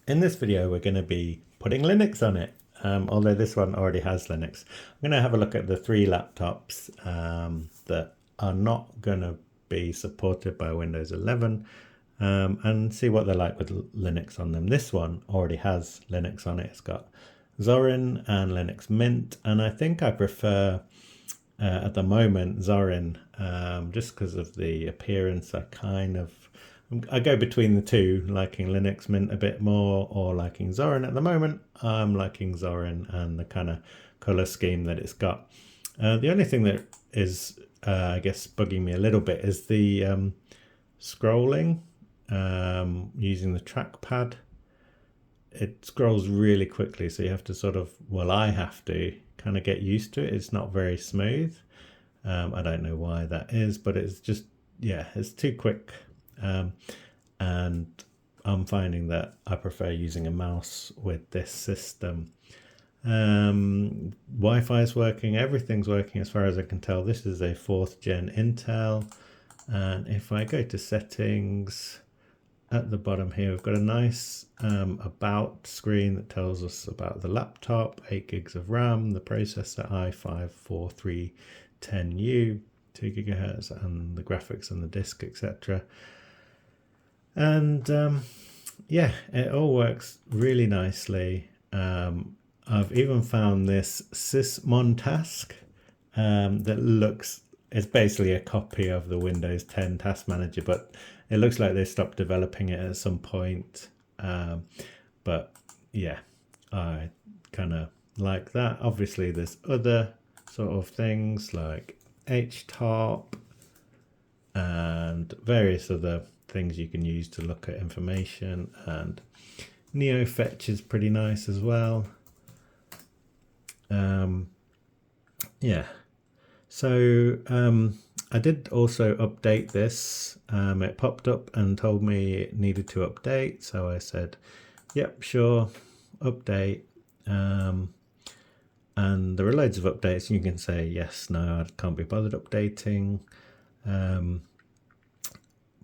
In this video, we're going to be putting Linux on it, although this one already has Linux. I'm going to have a look at the three laptops that are not going to be supported by Windows 11 and see what they're like with Linux on them. This one already has Linux on it. It's got Zorin and Linux Mint, and I think I prefer at the moment Zorin just because of the appearance. I go between the two, liking Linux Mint a bit more or liking Zorin. At the moment, I'm liking Zorin and the kind of color scheme that it's got. The only thing that is, I guess, bugging me a little bit is the scrolling using the trackpad. It scrolls really quickly, so you have to sort of, well, I have to kind of get used to it. It's not very smooth. I don't know why that is, but it's just, yeah, it's too quick. And I'm finding that I prefer using a mouse with this system. Wi-Fi is working, everything's working as far as I can tell. This is a 4th gen Intel, and if I go to settings at the bottom here, we've got a nice about screen that tells us about the laptop, 8 gigs of RAM, the processor i5-4310U, 2 gigahertz, and the graphics and the disk, etc. And yeah, it all works really nicely. I've even found this sysmon task that looks, it's basically a copy of the Windows 10 task manager, but it looks like they stopped developing it at some point. But yeah, I kind of like that. Obviously there's other sort of things like htop and various other things you can use to look at information, and NeoFetch is pretty nice as well. Yeah, so I did also update this. It popped up and told me it needed to update, so I said yep, sure, update. And there are loads of updates, and you can say yes, no, I can't be bothered updating.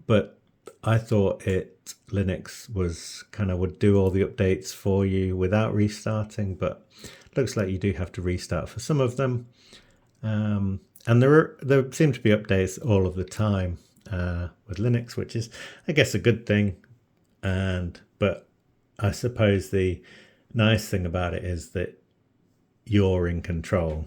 But I thought Linux was kind of would do all the updates for you without restarting, but looks like you do have to restart for some of them. And there seem to be updates all of the time with Linux, which is, I guess, a good thing. But I suppose the nice thing about it is that you're in control.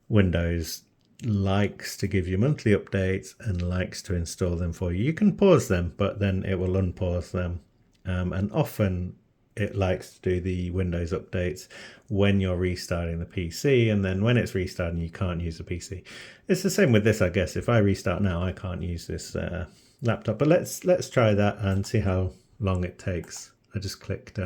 Windows likes to give you monthly updates and likes to install them for you. You can pause them, but then it will unpause them. And often it likes to do the Windows updates when you're restarting the PC, and then when it's restarting, you can't use the PC. It's the same with this, I guess. If I restart now, I can't use this laptop. But let's try that and see how long it takes. I just clicked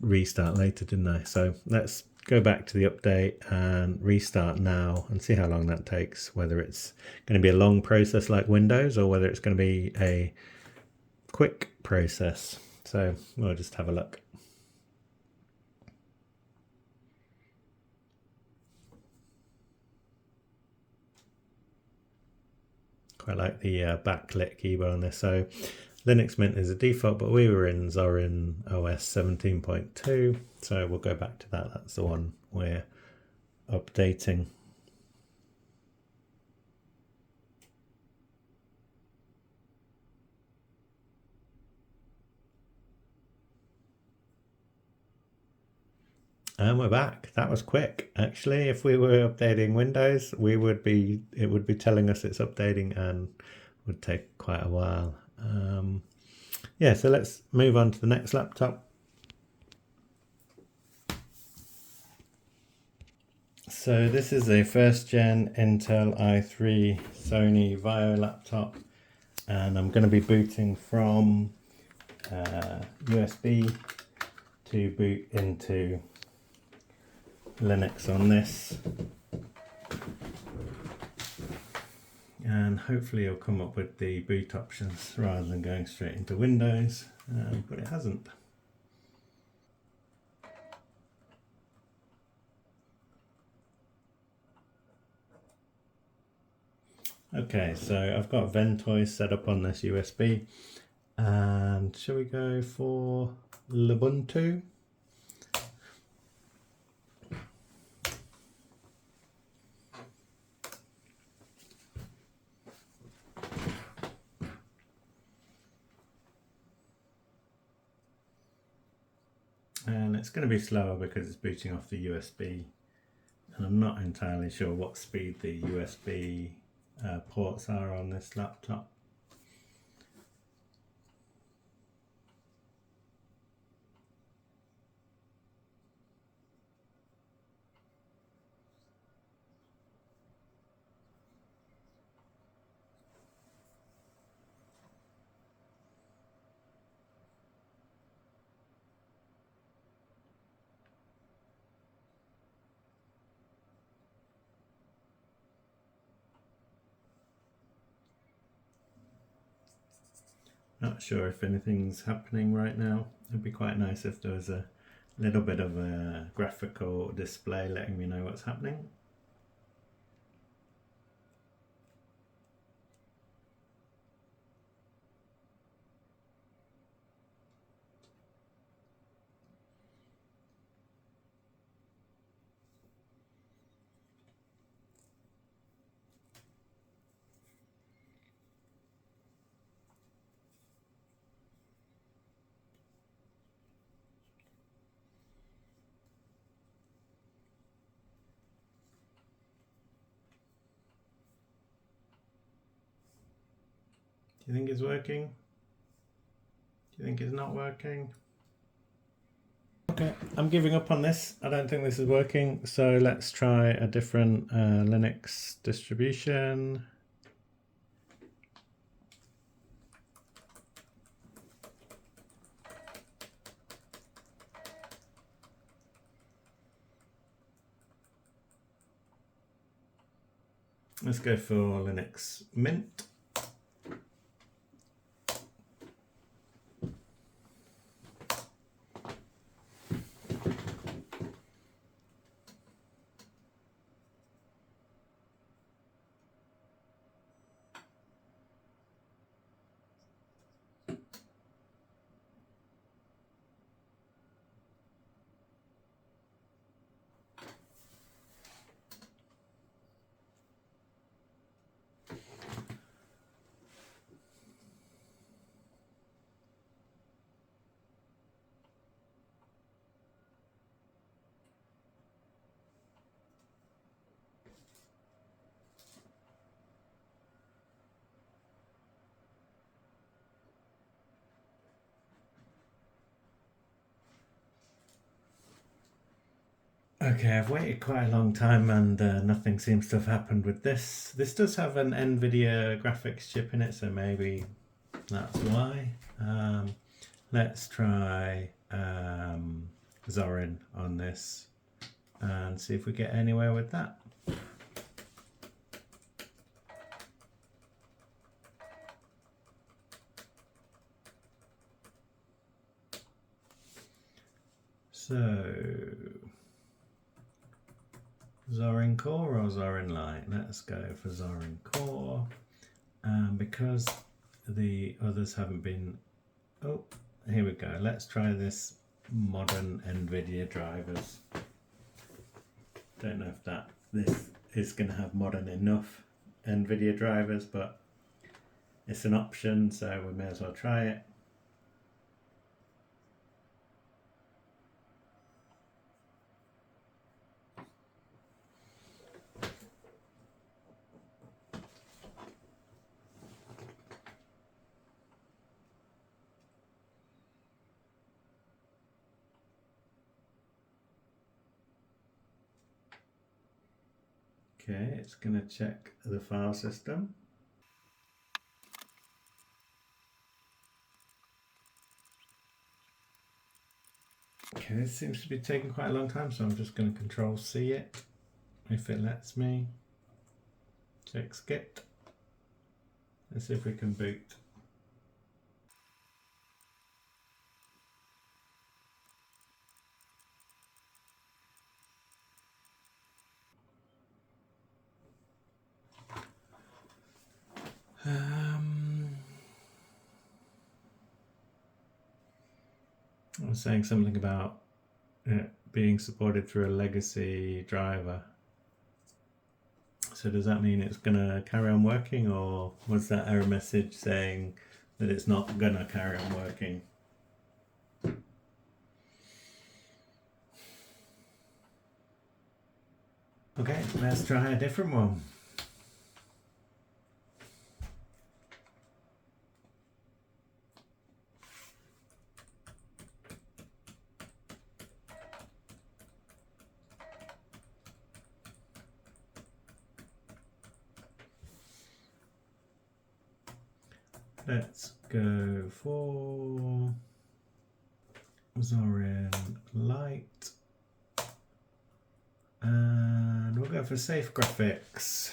restart later, didn't I? So let's go back to the update and restart now and see how long that takes, whether it's going to be a long process like Windows or whether it's going to be a quick process. So we'll just have a look. Quite like the backlit keyboard on this. So Linux Mint is a default, but we were in Zorin OS 17.2, so we'll go back to that. That's the one we're updating. And we're back. That was quick. Actually, if we were updating Windows, it would be telling us it's updating and would take quite a while. Yeah, so let's move on to the next laptop. So this is a 1st gen Intel i3 Sony VAIO laptop, and I'm going to be booting from USB to boot into Linux on this, and hopefully it'll come up with the boot options rather than going straight into Windows, but it hasn't. Okay, so I've got Ventoy set up on this USB, And shall we go for Lubuntu? And it's going to be slower because it's booting off the USB, and I'm not entirely sure what speed the USB ports are on this laptop. Not sure if anything's happening right now. It'd be quite nice if there was a little bit of a graphical display letting me know what's happening. Do you think it's working? Do you think it's not working? Okay, I'm giving up on this. I don't think this is working, so let's try a different Linux distribution. Let's go for Linux Mint. Okay, I've waited quite a long time and nothing seems to have happened with this. This does have an Nvidia graphics chip in it, so maybe that's why. Let's try Zorin on this and see if we get anywhere with that. So, Zorin Core or Zorin Lite? Let's go for Zorin Core. Because the others haven't been... Oh, here we go. Let's try this modern Nvidia drivers. Don't know if this is going to have modern enough Nvidia drivers, but it's an option, so we may as well try it. Okay, it's going to check the file system. Okay, this seems to be taking quite a long time, so I'm just going to Control C it if it lets me. Check skip. Let's see if we can boot. I was saying something about it being supported through a legacy driver. So does that mean it's gonna carry on working, or was that error message saying that it's not gonna carry on working? Okay, let's try a different one. Let's go for Zorin Lite, and we'll go for safe graphics.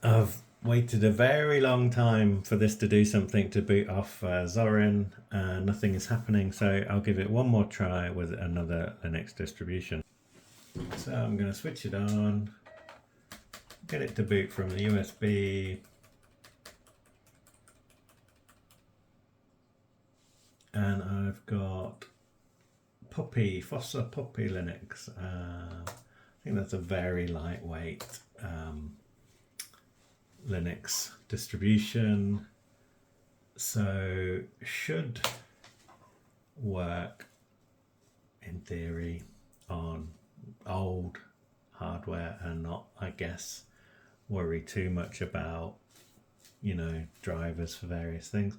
I've waited a very long time for this to do something to boot off Zorin, and nothing is happening, so I'll give it one more try with another Linux distribution. So I'm going to switch it on, get it to boot from the USB, and I've got Fossapup Linux. I think that's a very lightweight Linux distribution, so should work in theory on old hardware and not, I guess, worry too much about, you know, drivers for various things.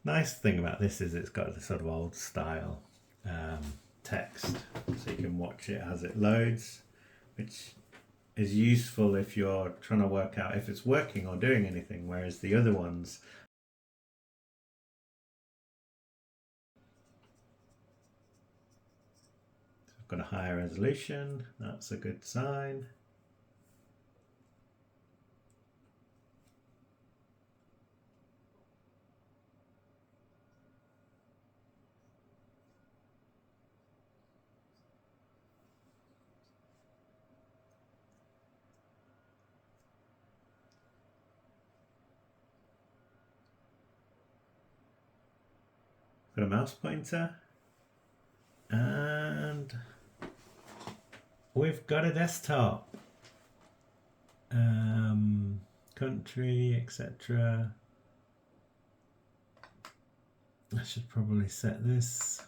Nice thing about this is it's got this sort of old style text, so you can watch it as it loads, which is useful if you're trying to work out if it's working or doing anything, whereas the other ones have got a higher resolution. That's a good sign. Got a mouse pointer, and we've got a desktop, country, etc. I should probably set this.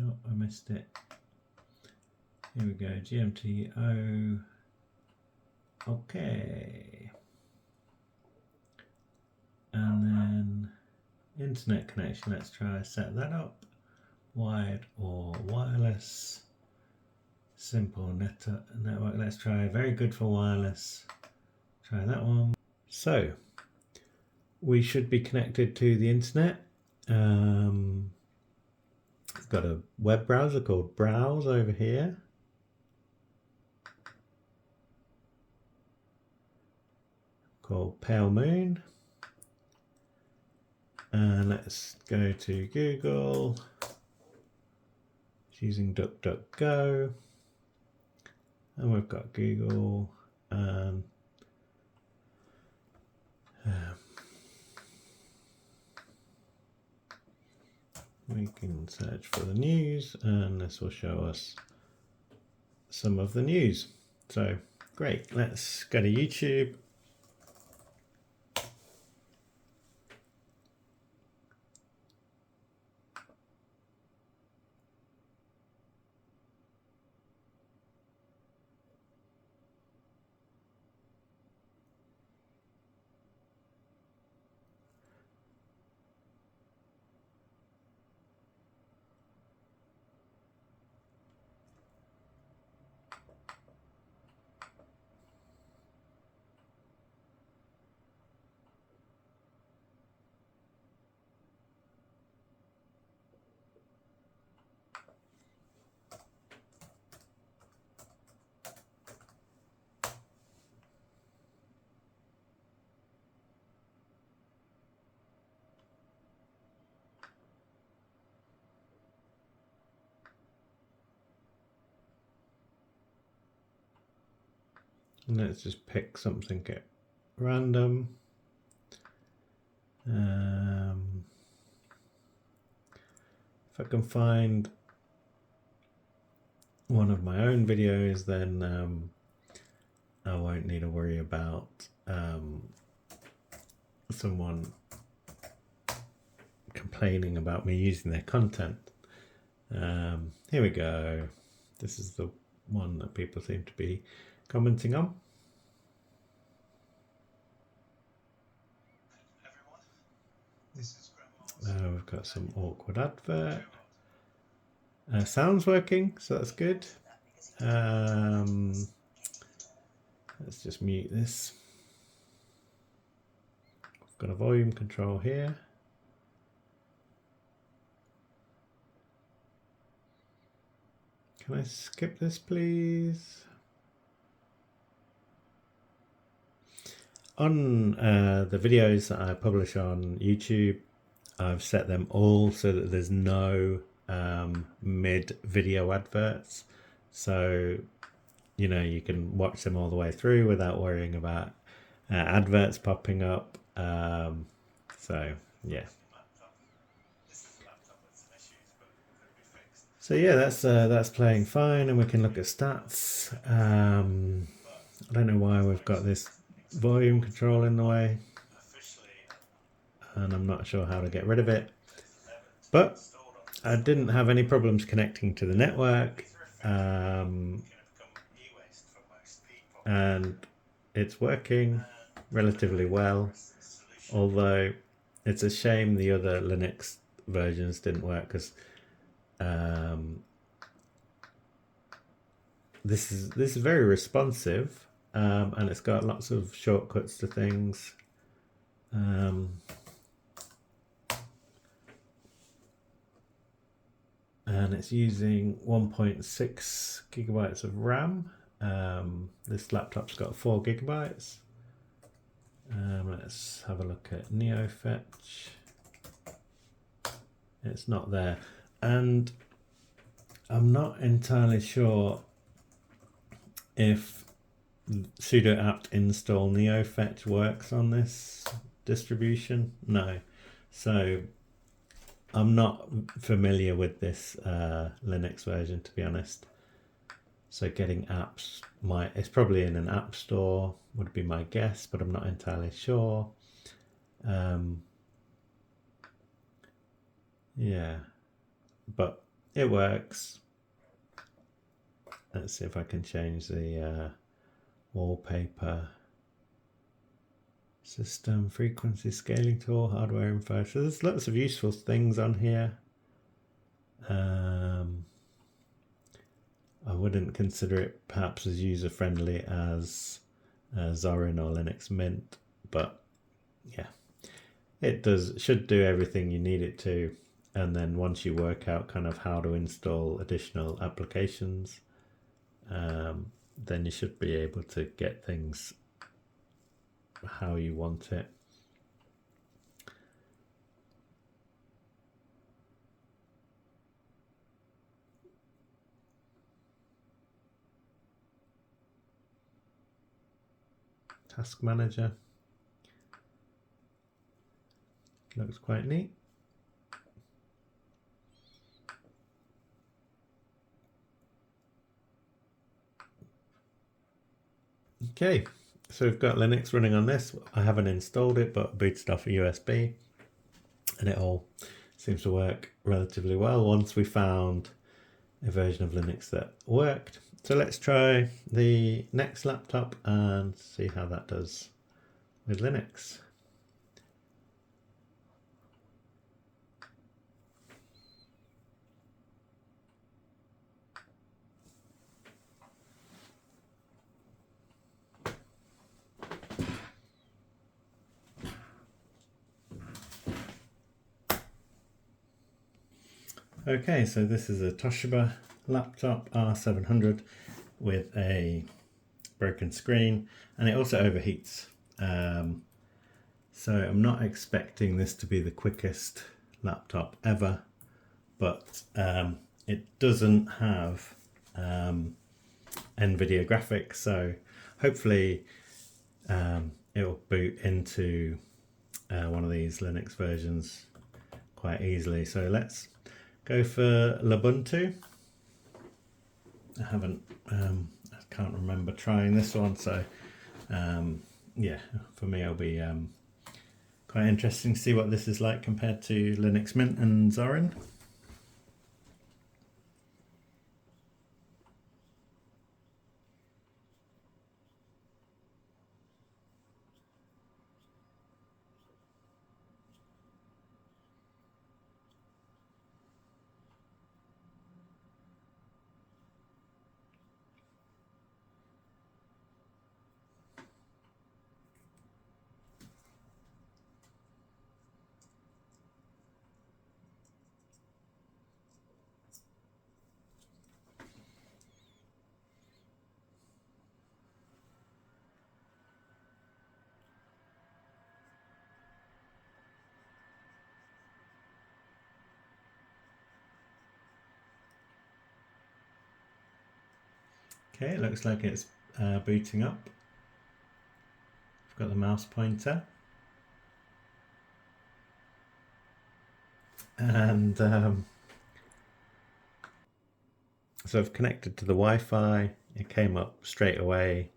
Oh, I missed it. Here we go, GMTO. Okay. And then internet connection, let's try set that up. Wired or wireless. Simple network, let's try very good for wireless. Try that one. So, we should be connected to the internet. It's got a web browser called Browse over here. Called Pale Moon. And let's go to Google. It's using DuckDuckGo. And we've got Google, and we can search for the news, and this will show us some of the news. So great, let's go to YouTube. And let's just pick something at random. If I can find one of my own videos, then I won't need to worry about someone complaining about me using their content. Here we go. This is the one that people seem to be commenting on. We've got some awkward advert. Sound's working, so that's good. Let's just mute this. We've got a volume control here. Can I skip this, please? On the videos that I publish on YouTube, I've set them all so that there's no mid-video adverts. So, you know, you can watch them all the way through without worrying about adverts popping up. So, yeah. So yeah, that's playing fine, and we can look at stats. I don't know why we've got this volume control in the way, and I'm not sure how to get rid of it. But I didn't have any problems connecting to the network, and it's working relatively well. Although it's a shame the other Linux versions didn't work, because this is very responsive, and it's got lots of shortcuts to things. And it's using 1.6 gigabytes of RAM. This laptop's got 4 gigabytes. Let's have a look at NeoFetch. It's not there. And I'm not entirely sure if sudo apt install NeoFetch works on this distribution. No. So I'm not familiar with this Linux version, to be honest. So getting apps, it's probably in an app store, would be my guess, but I'm not entirely sure. Yeah, but it works. Let's see if I can change the wallpaper. System, frequency, scaling tool, hardware info. So there's lots of useful things on here. I wouldn't consider it perhaps as user-friendly as Zorin or Linux Mint, but yeah, it should do everything you need it to. And then once you work out kind of how to install additional applications, then you should be able to get things how you want it. Task Manager looks quite neat. Okay, so we've got Linux running on this. I haven't installed it, but booted off a USB, and it all seems to work relatively well once we found a version of Linux that worked. So let's try the next laptop and see how that does with Linux. Okay, so this is a Toshiba laptop R700 with a broken screen, and it also overheats. So I'm not expecting this to be the quickest laptop ever, but it doesn't have Nvidia graphics, so hopefully it will boot into one of these Linux versions quite easily. So let's go for Lubuntu. I can't remember trying this one, so yeah, for me it'll be quite interesting to see what this is like compared to Linux Mint and Zorin. Okay, it looks like it's booting up. I've got the mouse pointer. And so I've connected to the Wi-Fi. It came up straight away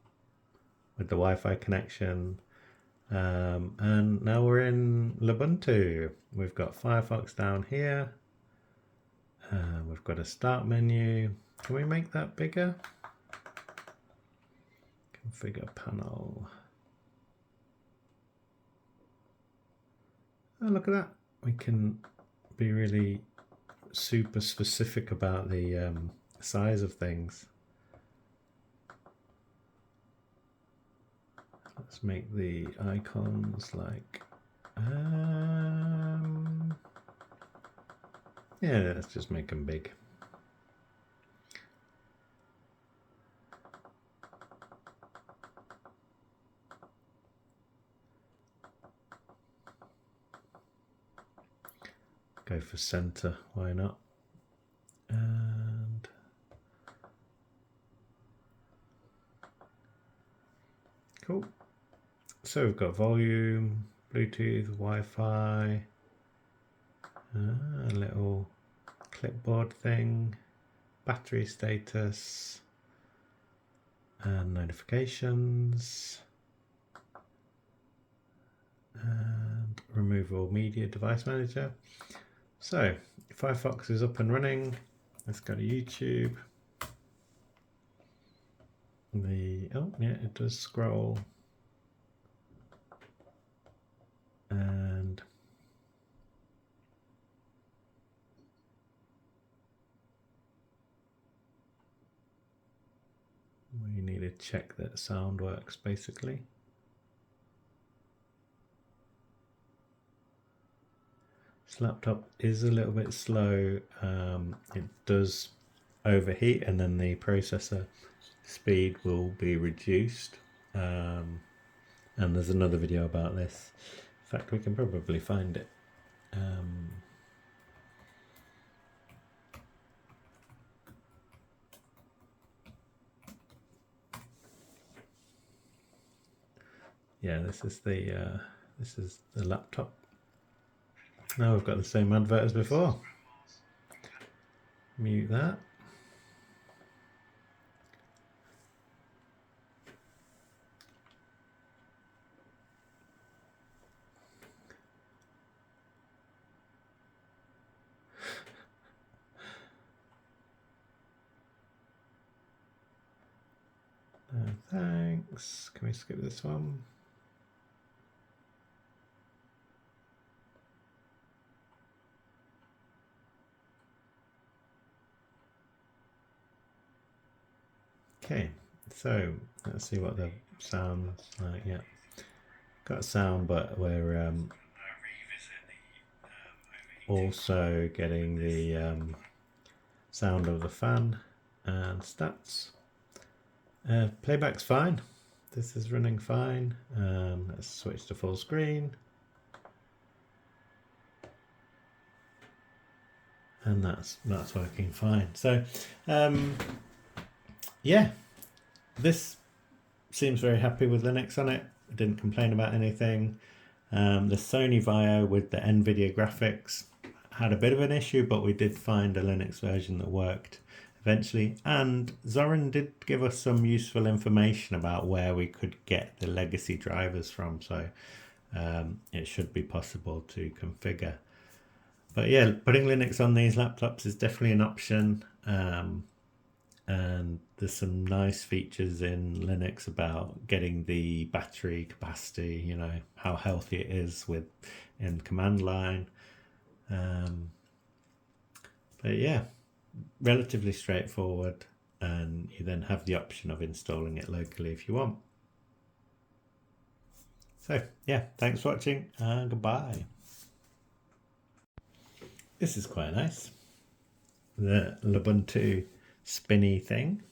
with the Wi-Fi connection. And now we're in Lubuntu. We've got Firefox down here. We've got a start menu. Can we make that bigger? Configure panel. Oh, look at that. We can be really super specific about the size of things. Let's make the icons like yeah, let's just make them big. Go for center, why not? And cool. So we've got volume, Bluetooth, Wi-Fi, a little clipboard thing, battery status, and notifications, and removable media device manager. So Firefox is up and running. Let's go to YouTube. Oh yeah, it does scroll. And we need to check that sound works basically. This laptop is a little bit slow. It does overheat and then the processor speed will be reduced. And there's another video about this. In fact, we can probably find it. Yeah, this is the laptop. Now we've got the same advert as before. Mute that. Thanks. Can we skip this one? Okay, so let's see what the sound's like. Yeah, got a sound, but we're also getting the sound of the fan and stats. Playback's fine. This is running fine. Let's switch to full screen. And that's working fine. So yeah, this seems very happy with Linux on it. Didn't complain about anything. The Sony VAIO with the Nvidia graphics had a bit of an issue, but we did find a Linux version that worked eventually. And Zorin did give us some useful information about where we could get the legacy drivers from, so it should be possible to configure. But yeah, putting Linux on these laptops is definitely an option. And there's some nice features in Linux about getting the battery capacity, you know, how healthy it is in command line. But yeah, relatively straightforward, and you then have the option of installing it locally if you want. So yeah, thanks for watching and goodbye. This is quite nice. The Lubuntu spinny thing.